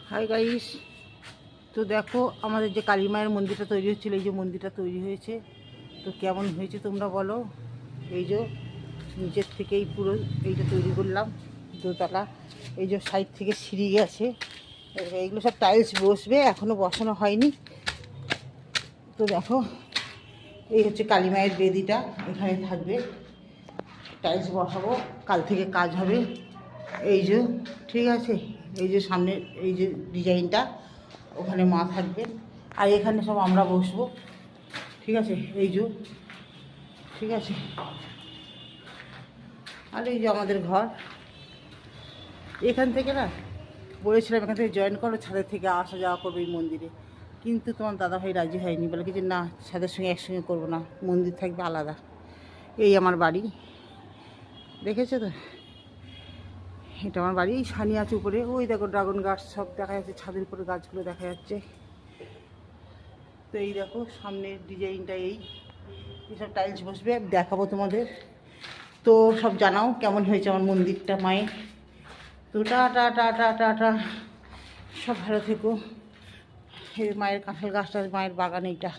Hi guys, তো দেখো আমাদের যে কালী মায়ের মন্দিরটা তৈরি হচ্ছিল, এই যে মন্দিরটা তৈরি হয়েছে, তো কেমন হয়েছে তোমরা বলো। এই যে নিচের থেকেই পুরো এইটা তৈরি করলাম, দোতলা। এই যে সাইড থেকে সিঁড়ি গেছে, এইগুলো সব টাইলস বসবে, এখনও বসানো হয়নি। তো দেখো এই হচ্ছে কালী মায়ের বেদিটা, এখানে থাকবে, টাইলস বসাবো, কাল থেকে কাজ হবে। এই যে ঠিক আছে, এই যে সামনে এই যে ডিজাইনটা, ওখানে মা থাকবেন, আর এখানে সব আমরা বসবো, ঠিক আছে। এই যে ঠিক আছে, আর এই যে আমাদের ঘর। এখান থেকে না বলেছিলাম এখান থেকে জয়েন করো, ছাদের থেকে আসা যাওয়া করবে এই মন্দিরে, কিন্তু তোমার দাদাভাই রাজি হয়নি, বলে কি যে না, ছাদের সঙ্গে একসঙ্গে করবো না, মন্দির থাকবে আলাদা। এই আমার বাড়ি, দেখেছো তো, এটা আমার বাড়ি। এই ছানি আছে উপরে, ওই দেখো ড্রাগন গাছ সব দেখা যাচ্ছে, ছাদের উপরে গাছগুলো দেখা যাচ্ছে। তো এই দেখো সামনের ডিজাইনটা, এইসব টাইলস বসবে, দেখাবো তোমাদের। তো সব জানাও কেমন হয়েছে আমার মন্দিরটা মায়ের। তো টাটা টাটা টাটা, সব ভালো থেকো। এই মায়ের কাঁঠাল গাছটা, মায়ের বাগান এইটা।